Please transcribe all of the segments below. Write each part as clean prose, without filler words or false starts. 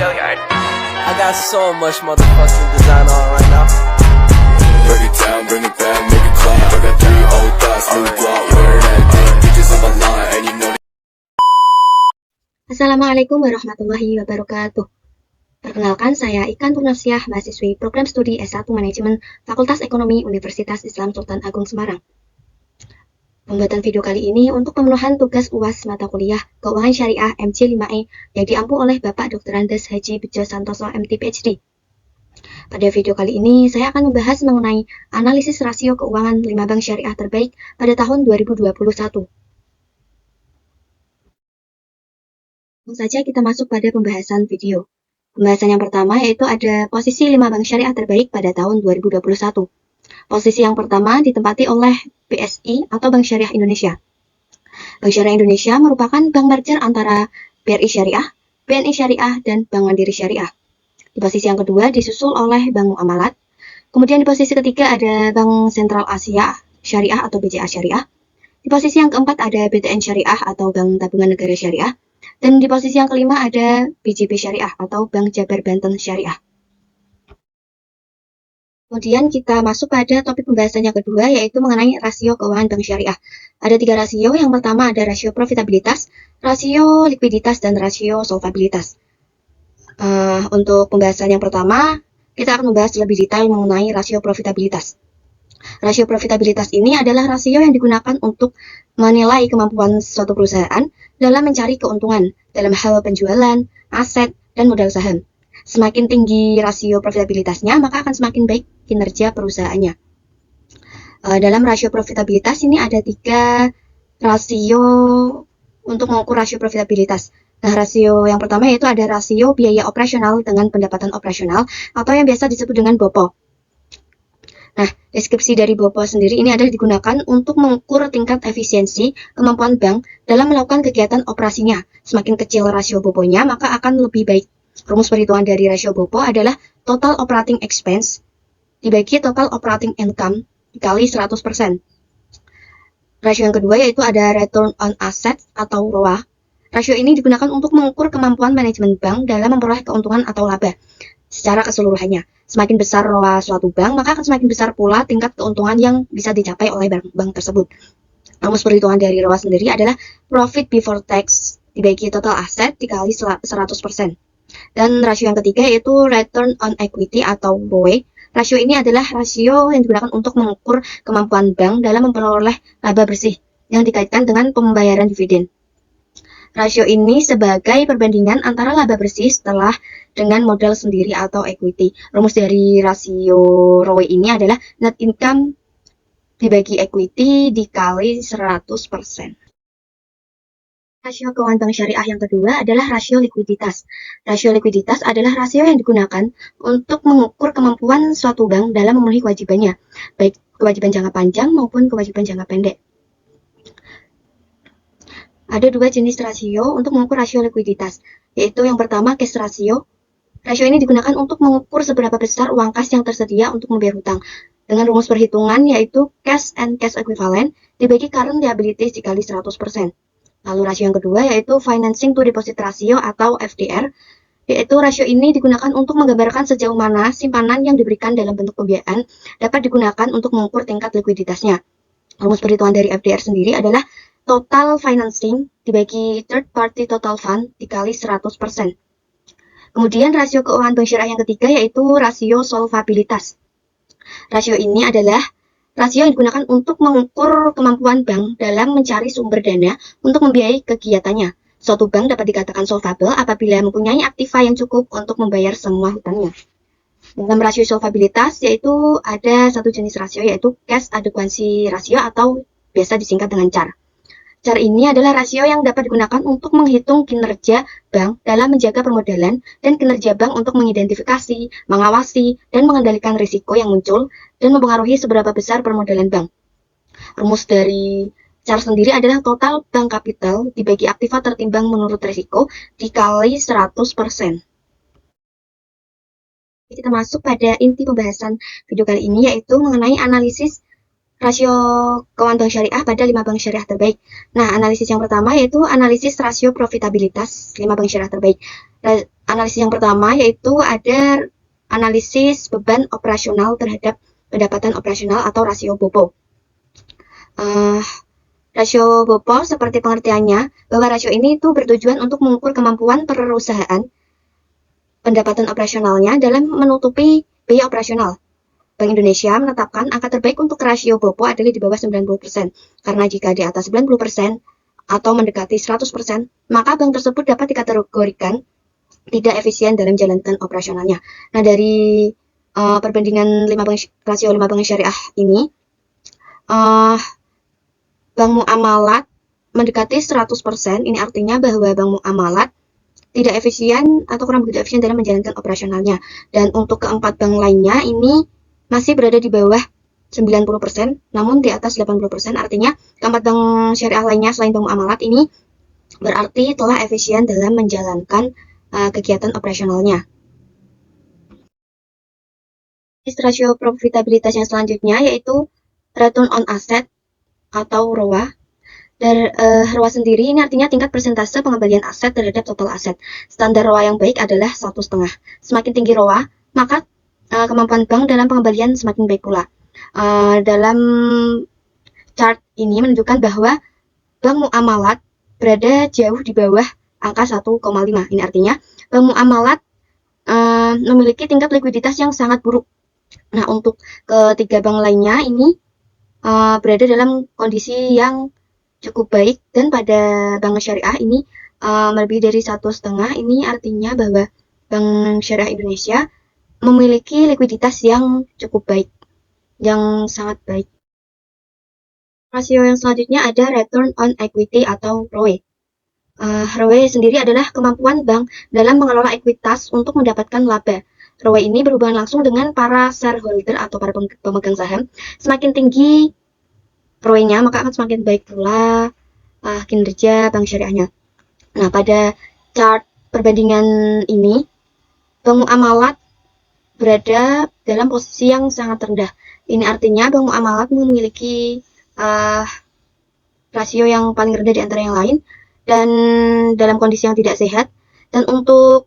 I got so much motherfucking design on right now. Break it down, bring it back, make it clap. I got 3 old thoughts, new guap, wear that thing. Bitches on my line, and you know. Assalamualaikum warahmatullahi wabarakatuh. Perkenalkan, saya Ikan Purnafsiah, mahasiswi program studi S1 Manajemen Fakultas Ekonomi Universitas Islam Sultan Agung Semarang. Pembuatan video kali ini untuk pemenuhan tugas UAS mata kuliah Keuangan Syariah MC5E yang diampu oleh Bapak Dr. Andes Haji Bejo Santoso MT PhD. Pada video kali ini, saya akan membahas mengenai analisis rasio keuangan 5 bank syariah terbaik pada tahun 2021. Langsung saja kita masuk pada pembahasan video. Pembahasan yang pertama yaitu ada posisi 5 bank syariah terbaik pada tahun 2021. Posisi yang pertama ditempati oleh BSI atau Bank Syariah Indonesia. Bank Syariah Indonesia merupakan bank merger antara BRI Syariah, BNI Syariah, dan Bank Mandiri Syariah. Di posisi yang kedua disusul oleh Bank Muamalat. Kemudian di posisi ketiga ada Bank Sentral Asia Syariah atau BCA Syariah. Di posisi yang keempat ada BTN Syariah atau Bank Tabungan Negara Syariah. Dan di posisi yang kelima ada BJB Syariah atau Bank Jabar Banten Syariah. Kemudian kita masuk pada topik pembahasan yang kedua yaitu mengenai rasio keuangan bank syariah. Ada 3 rasio, yang pertama ada rasio profitabilitas, rasio likuiditas, dan rasio solvabilitas. Untuk pembahasan yang pertama, kita akan membahas lebih detail mengenai rasio profitabilitas. Rasio profitabilitas ini adalah rasio yang digunakan untuk menilai kemampuan suatu perusahaan dalam mencari keuntungan dalam hal penjualan, aset, dan modal saham. Semakin tinggi rasio profitabilitasnya, maka akan semakin baik kinerja perusahaannya. Dalam rasio profitabilitas ini ada 3 rasio untuk mengukur rasio profitabilitas. Nah, rasio yang pertama yaitu ada rasio biaya operasional dengan pendapatan operasional atau yang biasa disebut dengan BOPO. Nah, deskripsi dari BOPO sendiri ini adalah digunakan untuk mengukur tingkat efisiensi kemampuan bank dalam melakukan kegiatan operasinya. Semakin kecil rasio BOPO-nya, maka akan lebih baik. Rumus perhitungan dari rasio BOPO adalah total operating expense dibagi total operating income dikali 100%. Rasio yang kedua yaitu ada return on asset atau ROA. Rasio ini digunakan untuk mengukur kemampuan manajemen bank dalam memperoleh keuntungan atau laba secara keseluruhannya. Semakin besar ROA suatu bank, maka akan semakin besar pula tingkat keuntungan yang bisa dicapai oleh bank tersebut. Rumus perhitungan dari ROA sendiri adalah profit before tax dibagi total aset dikali 100%. Dan rasio yang ketiga yaitu return on equity atau ROE. Rasio ini adalah rasio yang digunakan untuk mengukur kemampuan bank dalam memperoleh laba bersih yang dikaitkan dengan pembayaran dividen. Rasio ini sebagai perbandingan antara laba bersih setelah dengan modal sendiri atau equity. Rumus dari rasio ROE ini adalah net income dibagi equity dikali 100%. Rasio keuangan bank syariah yang kedua adalah rasio likuiditas. Rasio likuiditas adalah rasio yang digunakan untuk mengukur kemampuan suatu bank dalam memenuhi kewajibannya, baik kewajiban jangka panjang maupun kewajiban jangka pendek. Ada 2 jenis rasio untuk mengukur rasio likuiditas, yaitu yang pertama cash ratio. Rasio ini digunakan untuk mengukur seberapa besar uang kas yang tersedia untuk membayar hutang, dengan rumus perhitungan yaitu cash and cash equivalent dibagi current liabilities dikali 100%. Lalu rasio yang kedua yaitu financing to deposit ratio atau FDR, yaitu rasio ini digunakan untuk menggambarkan sejauh mana simpanan yang diberikan dalam bentuk pembiayaan dapat digunakan untuk mengukur tingkat likuiditasnya. Rumus perhitungan dari FDR sendiri adalah total financing dibagi third party total fund dikali 100%. Kemudian rasio keuangan bank syariah yang ketiga yaitu rasio solvabilitas. Rasio ini adalah rasio yang digunakan untuk mengukur kemampuan bank dalam mencari sumber dana untuk membiayai kegiatannya. Suatu bank dapat dikatakan solvable apabila mempunyai aktiva yang cukup untuk membayar semua hutangnya. Dalam rasio solvabilitas yaitu ada 1 jenis rasio yaitu cash adequacy ratio atau biasa disingkat dengan CAR. CAR ini adalah rasio yang dapat digunakan untuk menghitung kinerja bank dalam menjaga permodalan dan kinerja bank untuk mengidentifikasi, mengawasi, dan mengendalikan risiko yang muncul dan mempengaruhi seberapa besar permodalan bank. Rumus dari CAR sendiri adalah total bank capital dibagi aktiva tertimbang menurut risiko dikali 100%. Kita masuk pada inti pembahasan video kali ini yaitu mengenai analisis rasio keuangan bank syariah pada 5 bank syariah terbaik. Nah, analisis yang pertama yaitu analisis rasio profitabilitas 5 bank syariah terbaik. analisis yang pertama yaitu ada analisis beban operasional terhadap pendapatan operasional atau rasio BOPO. Rasio BOPO seperti pengertiannya bahwa rasio ini itu bertujuan untuk mengukur kemampuan perusahaan pendapatan operasionalnya dalam menutupi biaya operasional. Bank Indonesia menetapkan angka terbaik untuk rasio BOPO adalah di bawah 90%, karena jika di atas 90% atau mendekati 100%, maka bank tersebut dapat dikategorikan tidak efisien dalam menjalankan operasionalnya. Nah, dari perbandingan rasio 5 bank syariah ini, bank muamalat mendekati 100%, ini artinya bahwa bank muamalat tidak efisien atau kurang begitu efisien dalam menjalankan operasionalnya. Dan untuk keempat bank lainnya ini masih berada di bawah 90%, namun di atas 80%, artinya keempat bank syariah lainnya selain bank muamalat ini berarti telah efisien dalam menjalankan kegiatan operasionalnya. Rasio profitabilitas yang selanjutnya yaitu return on asset atau ROA. Dan ROA sendiri ini artinya tingkat persentase pengembalian aset terhadap total aset. Standar ROA yang baik adalah 1,5. Semakin tinggi ROA, maka kemampuan bank dalam pengembalian semakin baik pula. Dalam chart ini menunjukkan bahwa bank muamalat berada jauh di bawah angka 1,5. Ini artinya bank muamalat memiliki tingkat likuiditas yang sangat buruk. Nah, untuk ketiga bank lainnya ini berada dalam kondisi yang cukup baik, dan pada bank syariah ini lebih dari 1,5. Ini artinya bahwa Bank Syariah Indonesia memiliki likuiditas yang cukup baik, yang sangat baik. Rasio yang selanjutnya ada return on equity atau ROE. ROE sendiri adalah kemampuan bank dalam mengelola ekuitas untuk mendapatkan laba. ROE ini berhubungan langsung dengan para shareholder atau para pemegang saham. Semakin tinggi ROE-nya, maka akan semakin baik pula kinerja bank syariahnya. Nah, pada chart perbandingan ini, bank muamalat berada dalam posisi yang sangat rendah. Ini artinya bank muamalat memiliki rasio yang paling rendah di antara yang lain, dan dalam kondisi yang tidak sehat. Dan untuk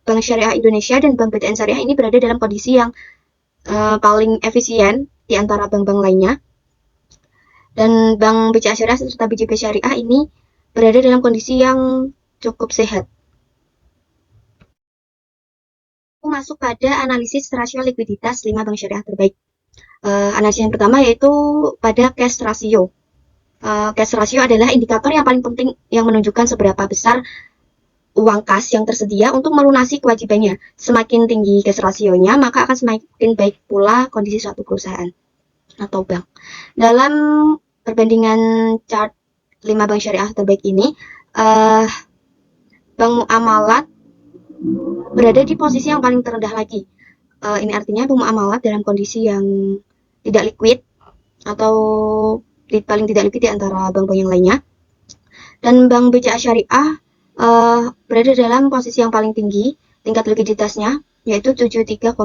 Bank Syariah Indonesia dan Bank BTN Syariah ini berada dalam kondisi yang paling efisien di antara bank-bank lainnya. Dan Bank BCA Syariah serta BJB Syariah ini berada dalam kondisi yang cukup sehat. Masuk pada analisis rasio likuiditas 5 bank syariah terbaik. Analisis yang pertama yaitu pada cash ratio. Cash ratio adalah indikator yang paling penting yang menunjukkan seberapa besar uang kas yang tersedia untuk melunasi kewajibannya. Semakin tinggi cash rasionya, maka akan semakin baik pula kondisi suatu perusahaan atau bank. Dalam perbandingan chart 5 bank syariah terbaik ini, bank muamalat berada di posisi yang paling terendah lagi. Ini artinya bank muamalat dalam kondisi yang tidak liquid atau paling tidak liquid di antara bank-bank yang lainnya. Dan Bank BCA Syariah berada dalam posisi yang paling tinggi tingkat likuiditasnya, yaitu 73,7%.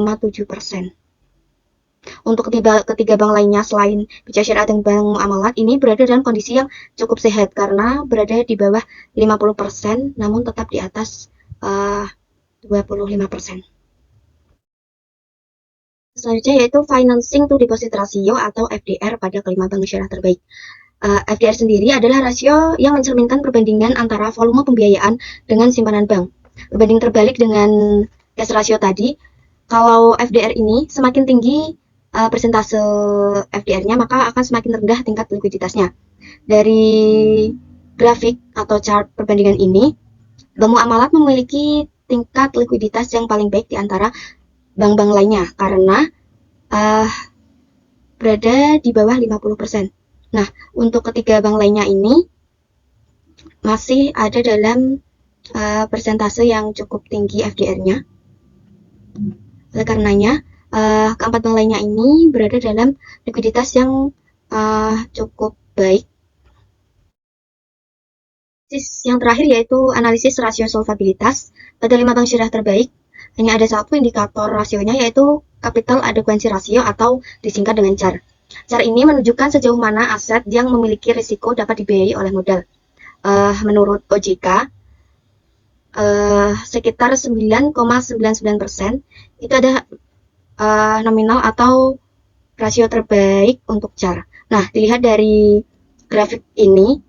Untuk ketiga bank lainnya selain BCA Syariah dan Bank Muamalat ini berada dalam kondisi yang cukup sehat karena berada di bawah 50%, namun tetap di atas 25%. Selanjutnya yaitu financing to deposit ratio atau FDR pada kelima bank syariah terbaik. FDR sendiri adalah rasio yang mencerminkan perbandingan antara volume pembiayaan dengan simpanan bank. Berbanding terbalik dengan cash ratio tadi, kalau FDR ini semakin tinggi persentase FDR-nya, maka akan semakin rendah tingkat likuiditasnya. Dari grafik atau chart perbandingan ini, Bank Muamalat memiliki tingkat likuiditas yang paling baik di antara bank-bank lainnya karena berada di bawah 50%. Nah, untuk ketiga bank lainnya ini masih ada dalam persentase yang cukup tinggi FDR-nya. Oleh karenanya, keempat bank lainnya ini berada dalam likuiditas yang cukup baik. Yang terakhir yaitu analisis rasio solvabilitas. Pada 5 bank syariah terbaik, hanya ada satu indikator rasionya yaitu capital adequacy ratio atau disingkat dengan CAR. CAR ini menunjukkan sejauh mana aset yang memiliki risiko dapat dibiayai oleh modal. Menurut OJK, sekitar 9,99%. Itu ada nominal atau rasio terbaik untuk CAR. Nah, dilihat dari grafik ini,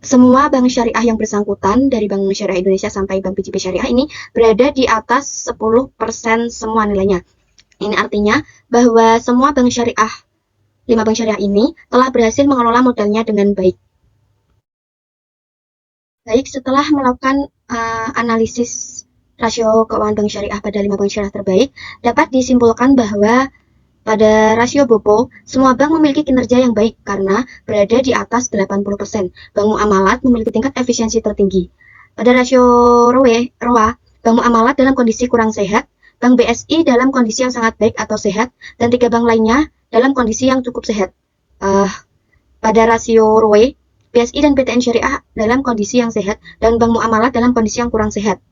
semua bank syariah yang bersangkutan dari Bank Syariah Indonesia sampai Bank BJB Syariah ini berada di atas 10% semua nilainya. Ini artinya bahwa semua bank syariah, 5 bank syariah ini telah berhasil mengelola modalnya dengan baik. Baik, setelah melakukan analisis rasio keuangan bank syariah pada 5 bank syariah terbaik, dapat disimpulkan bahwa pada rasio BOPO, semua bank memiliki kinerja yang baik karena berada di atas 80%. Bank Muamalat memiliki tingkat efisiensi tertinggi. Pada rasio ROA, Bank Muamalat dalam kondisi kurang sehat, Bank BSI dalam kondisi yang sangat baik atau sehat, dan 3 bank lainnya dalam kondisi yang cukup sehat. Pada rasio ROE, BSI dan PTN Syariah dalam kondisi yang sehat, dan Bank Muamalat dalam kondisi yang kurang sehat.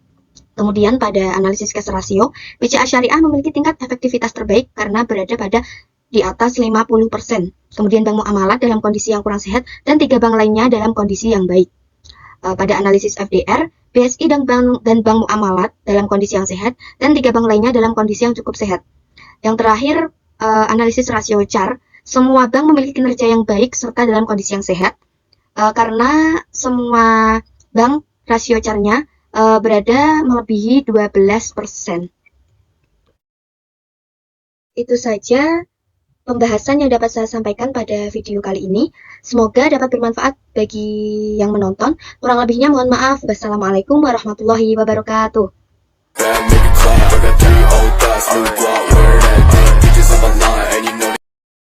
Kemudian pada analisis cash ratio, BCA Syariah memiliki tingkat efektivitas terbaik karena berada pada di atas 50%. Kemudian Bank Muamalat dalam kondisi yang kurang sehat dan 3 bank lainnya dalam kondisi yang baik. Pada analisis FDR, BSI dan Bank Muamalat dalam kondisi yang sehat dan 3 bank lainnya dalam kondisi yang cukup sehat. Yang terakhir, analisis rasio CAR, semua bank memiliki kinerja yang baik serta dalam kondisi yang sehat karena semua bank rasio CAR-nya berada melebihi 12%. Itu saja pembahasan yang dapat saya sampaikan pada video kali ini. Semoga dapat bermanfaat bagi yang menonton. Kurang lebihnya mohon maaf. Wassalamualaikum warahmatullahi wabarakatuh.